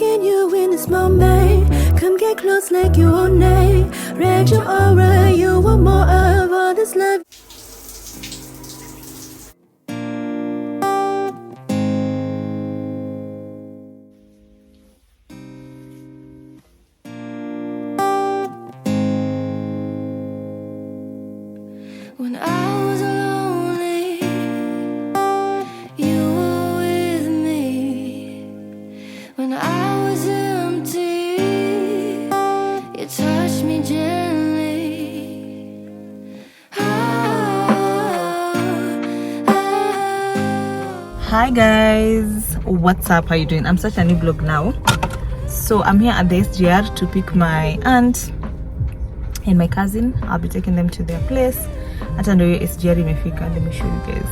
taking you in this moment. Come get close like you own name. Read your aura, you want more of all this love. When I was lonely, you were with me. When I was empty, you touched me gently. Hi guys, what's up? How you doing? I'm such a new vlog now. So I'm here at the SGR to pick my aunt and my cousin. I'll be taking them to their place. Hata ndio SGR imefika. Let me show you guys.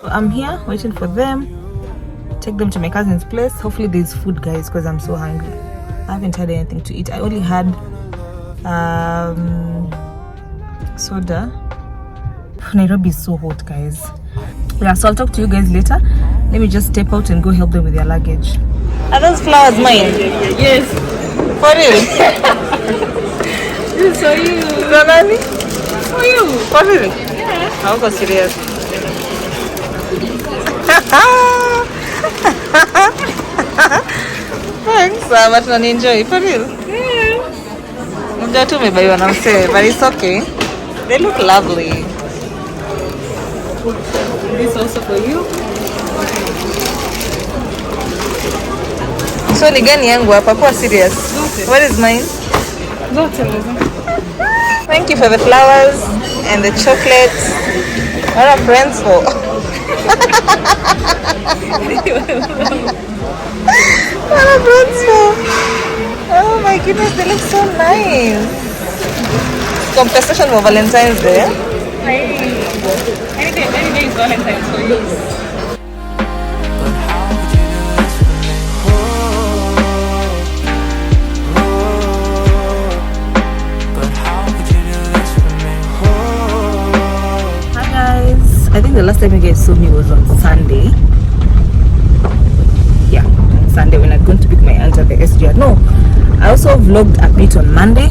So I'm here waiting for them. Take them to my cousin's place. Hopefully there's food, guys, because I'm so hungry. I haven't had anything to eat. I only had soda. Nairobi is so hot, guys. Yeah, so I'll talk to you guys later. Let me just step out and go help them with their luggage. Are those flowers mine? Yes. For real? This is for you. Zanani? For you. For real? Yeah. I'll go serious. Thanks, but I enjoy. For real? Yeah. Enjoy to me, but it's okay. They look lovely. This also for you. So ni gani yangu hapa? Kuwa serious. What is mine? Thank you for the flowers and the chocolates. What are friends for? What are friends for? Oh my goodness, they look so nice. Compensation for Valentine's Day. Any day is Valentine's for you. I think the last time you guys saw me was on Sunday. Yeah, Sunday when I'm going to pick my aunt at the SGR. No, I also vlogged a bit on Monday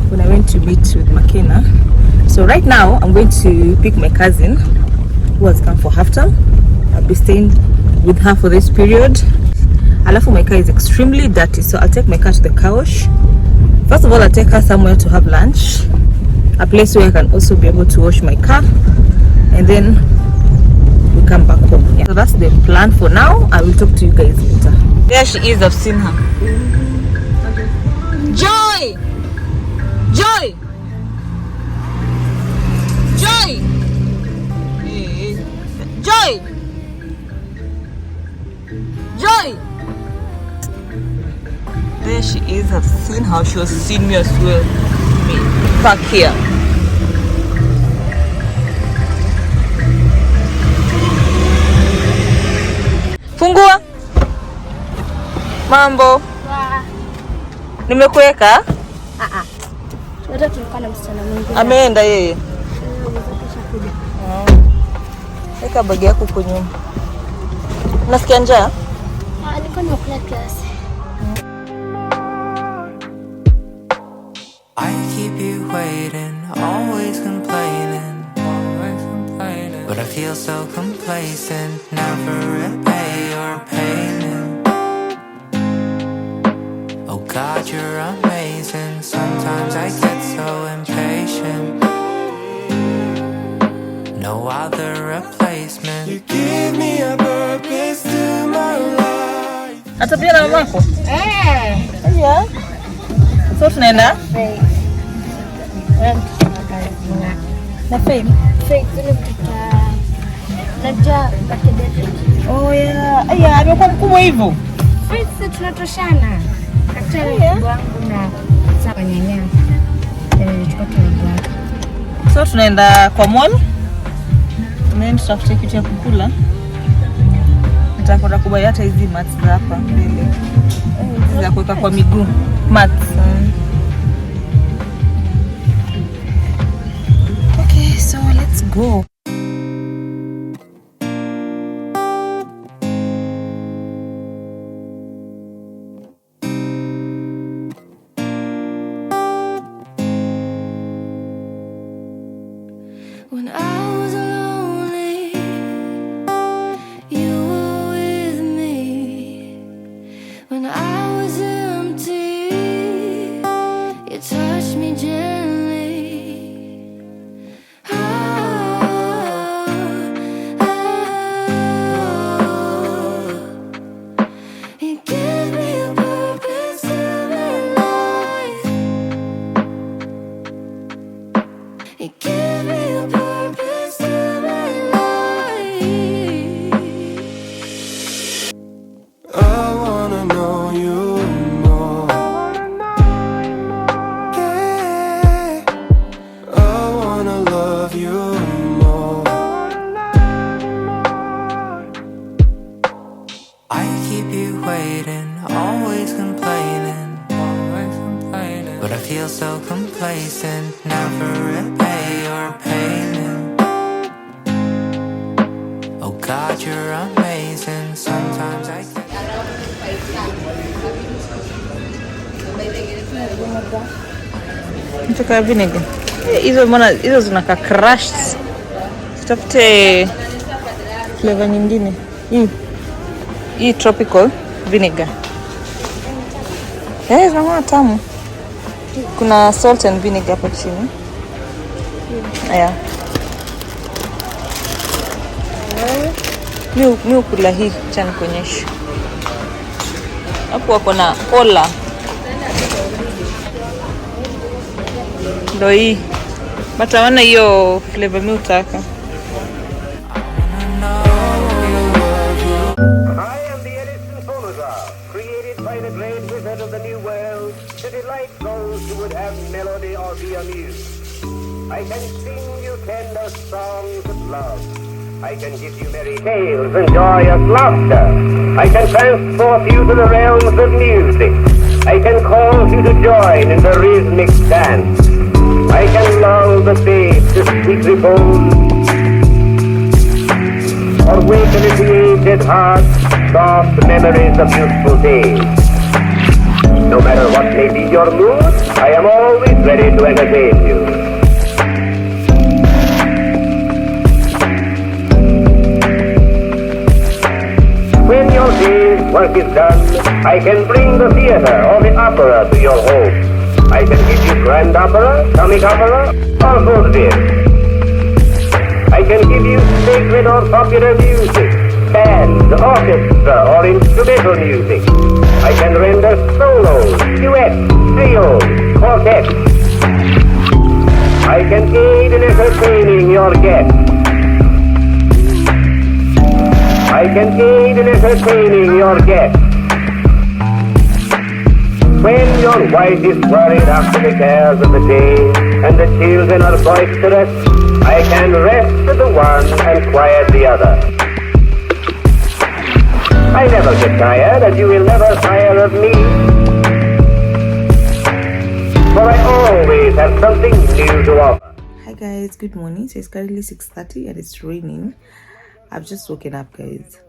when I went to meet with McKenna. So right now I'm going to pick my cousin who has come for half term. I'll be staying with her for this period. Alafu my car is extremely dirty, so I'll take my car to the car wash. First of all, I'll take her somewhere to have lunch. A place where I can also be able to wash my car, and then we come back home. Yeah. So that's the plan for now. I will talk to you guys later. There she is. I've seen her. Joy! Joy! Joy! Joy! Joy! There she is. I've seen her. She was seeing me as well. Back here. Fungua. Mambo. Nimekuweka? Wote tulikuwa na msichana mwingine. Ameenda yeye. Weka bagi yako huko nyuma. Unasikia njaa? Alikuwa anakula kiasi. I keep you waiting, always complaining, but I feel so complacent, never repay your pain. Oh God, you're amazing. Sometimes I get so impatient. No other replacement. You give me a purpose to my life. Atapia na mamako? Yeah. So tunaenda? Na fame? Fake ile mtoto. Najua bakidete. Oh yeah. Aya, amekuwa mkubwa hivyo. Fake tunatoshana. Daktari wangu na sawa nyanya. Chukua tunaenda. So tunaenda kwa mall. Tunaenda tutafute kitu ya kukula. Nitakwenda kubai hata hizi mats za hapa mbele. Za kuweka kwa miguu. Mats. Okay, so let's go. but I feel so complacent, never repay your pain. Oh God, you're amazing. Sometimes I think Nataka vinegar. Hizo mbona hizo zinaka crushed. Tafute flavor nyingine. Hii tropical vinegar. Zinakuwa tamu. Kuna salt and vinegar hapo chini. Haya. Mimi ukula hii cha nikuonyesha. Hapo wako na cola. Ndio hii. Batawana hiyo flavor mimi utaka. Of the new world to delight those who would have melody or be amused. I can sing you tender songs of love. I can give you merry tales and joyous laughter. I can transport you to the realms of music. I can cause you to join in the rhythmic dance. I can lull the babe to sweet repose, or waken in the aged heart soft memories of youthful days. No matter what may be your mood, I am always ready to entertain you. When your day's work is done, I can bring the theater or the opera to your home. I can give you grand opera, comic opera, or vaudeville. I can give you sacred or popular music, band, orchestra, or instrumental music. I can render solos, duets, trios, quartets. I can aid in entertaining your guests. I can aid in entertaining your guests. When your wife is worried after the cares of the day and the children are boisterous, I can rest the one and quiet the other. I never get tired, and you will never tire of me. For I always have something new to offer. Hi guys, good morning. So it's currently 6:30 and it's raining. I've just woken up, guys.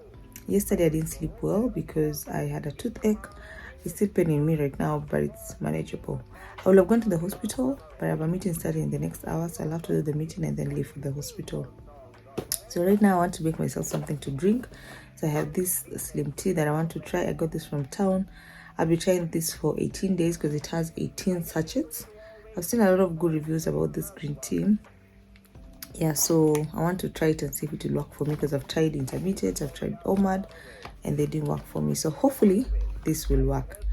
Yesterday I didn't sleep well because I had a toothache. It's still paining me right now, but it's manageable. I would have gone to the hospital, but I have a meeting starting in the next hour, so I'll have to do the meeting and then leave for the hospital. So right now I want to make myself something to drink. So I have this slim tea that I want to try. I got this from town. I'll be trying this for 18 days because it has 18 sachets. I've seen a lot of good reviews about this green tea. Yeah, so I want to try it and see if it will work for me because I've tried intermittent, I've tried OMAD, and they didn't work for me. So hopefully this will work.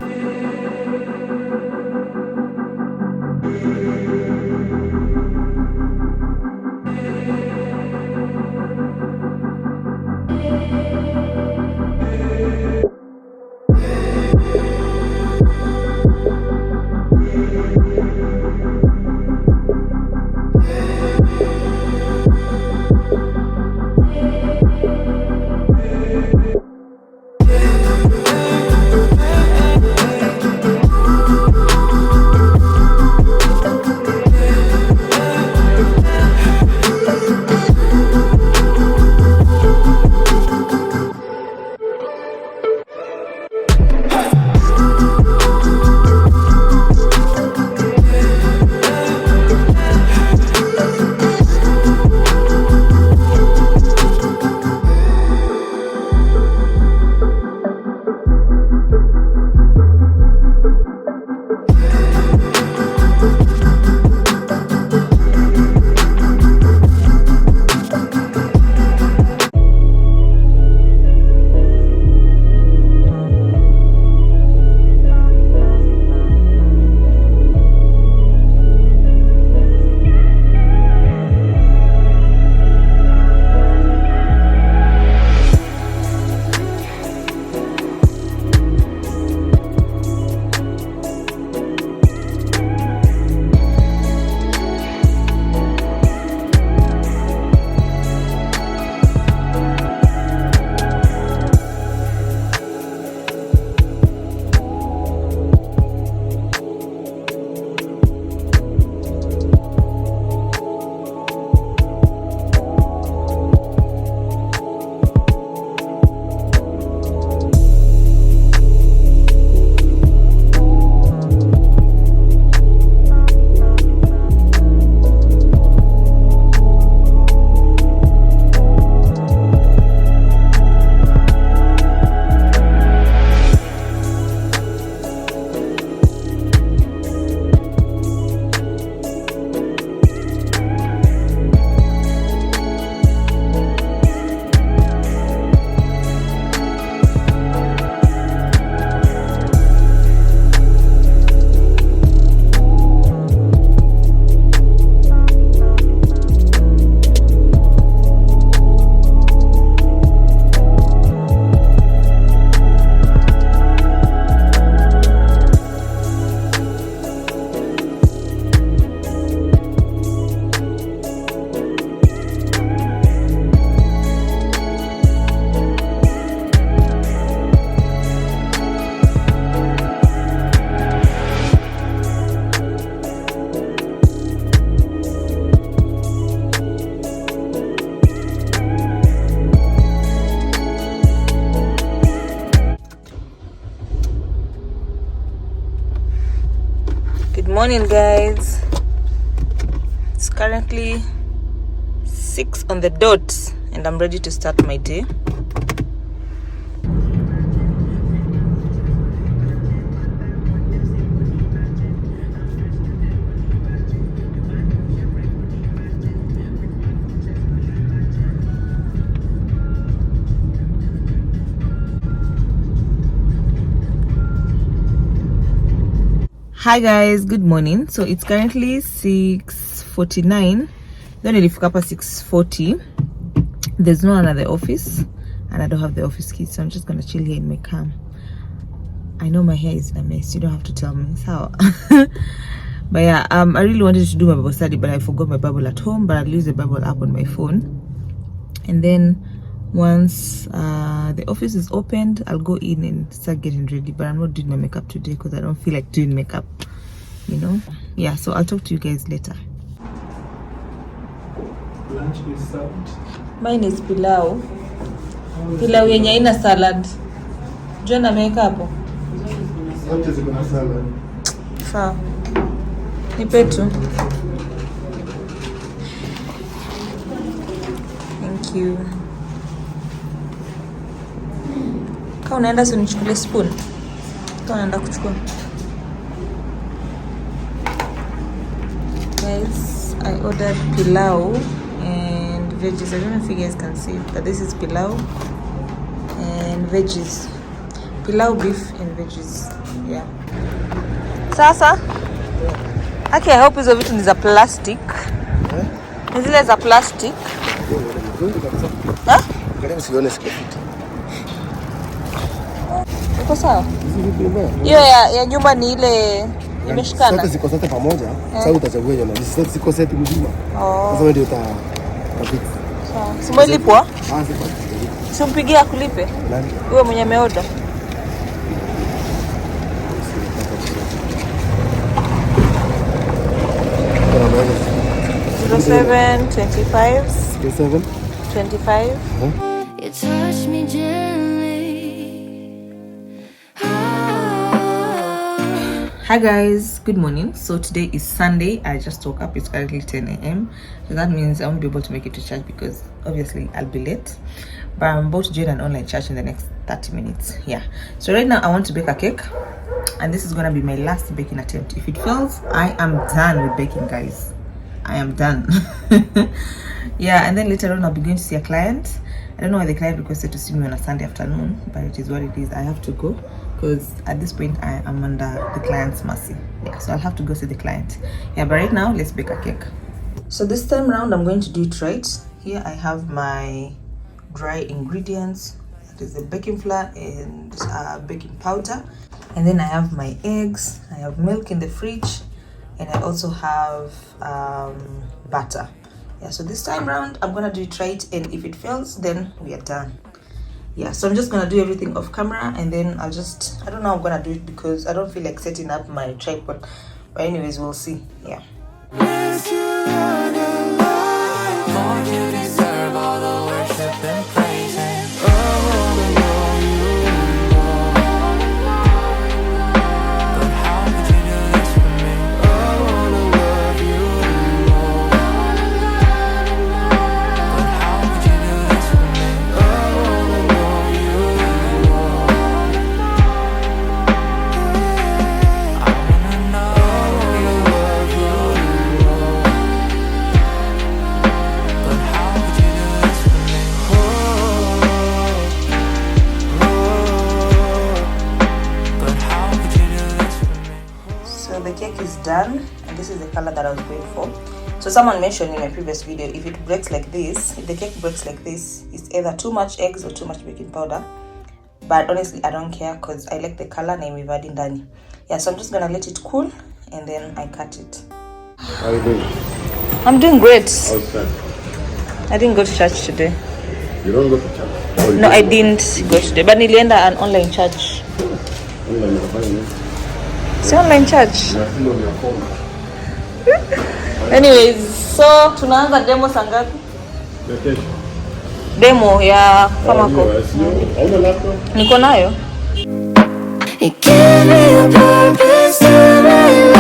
morning, guys. It's currently 6 on the dot and I'm ready to start my day. Hi guys, good morning. So it's currently 6:49. Then if up at 6:40, there's no one at the office and I don't have the office keys, so I'm just gonna chill here in my car. I know my hair is in a mess, you don't have to tell me. So but yeah, I really wanted to do my Bible study, but I forgot my Bible at home, but I'll use the Bible app on my phone. And then once the office is opened, I'll go in and start getting ready. But I'm not doing my makeup today because I don't feel like doing makeup, you know. Yeah, so I'll talk to you guys later. Lunch is served. Mine is pilau. Pilau yenye haina salad. Join na makeup. Zote ziko na salad. Sawa. Nipe tu. Thank you. Kama unaenda si unichukulie spoon. Kama unaenda kuchukua. Guys, I ordered pilau and veggies. I don't know if you guys can see, but this is pilau and veggies. Pilau, beef and veggies. Yeah. Sasa? Okay, I hope hizo vitu ni za plastic. Ni zile za plastic. Ha? Karibu sione sikofiti. Uko sawa? Hiyo ya nyumba ni ile imeshikana. Zote ziko zote pamoja. Sasa utachagua hiyo na zote ziko set mzima. Sasa wewe ndio utafix. Sawa. Simu ilipwa? Ah, sipo. Simpigie akulipe. Nani? Wewe mwenye ameorder. Kuna mmoja. 0725 7 25. You touch me gently. Hi guys, good morning. So today is Sunday. I just woke up. It's currently 10 a.m. So that means I won't be able to make it to church because obviously I'll be late. But I'm about to join an online church in the next 30 minutes. Yeah. So right now I want to bake a cake. And this is going to be my last baking attempt. If it fails, I am done with baking, guys. I am done. Yeah, and then later on I'll be going to see a client. I don't know why the client requested to see me on a Sunday afternoon, but it is what it is. I have to go because at this point I am under the client's mercy. Yeah, so I'll have to go see the client. Yeah, but right now let's bake a cake. So this time around I'm going to do it right. Here I have my dry ingredients. That is the baking flour and baking powder. And then I have my eggs. I have milk in the fridge. And I also have butter. Yeah, so this time around I'm gonna do it right, and if it fails then we are done. Yeah, so I'm just gonna do everything off camera, and then I don't know how I'm gonna do it because I don't feel like setting up my tripod, but anyways we'll see. Yeah. Lord, you deserve all the worship and praise. But how could you do this for me? I wanna love you more. But how could you do this for me? I wanna know you more. I wanna know you love you more. But how could you do this for me? But how could you do this for me? So the cake is done, and this is the color that I was going for. So someone mentioned in my previous video, if it breaks like this, if the cake breaks like this, it's either too much eggs or too much baking powder. But honestly I don't care because I like the color and I'm adding dani. Yeah, so I'm just gonna let it cool and then I cut it. How are you doing? I'm doing great. How's that? I didn't go to church today. You don't go to church? Oh, No, I didn't go today, but nilienda an online church. Online unafanya nini? It's online church. Unafanya on your phone. Anyways, so tunaanza demo saa ngapi? Ya kesho. Demo ya Famako. Hauna laptop? Niko nayo. You give me a purpose to my life.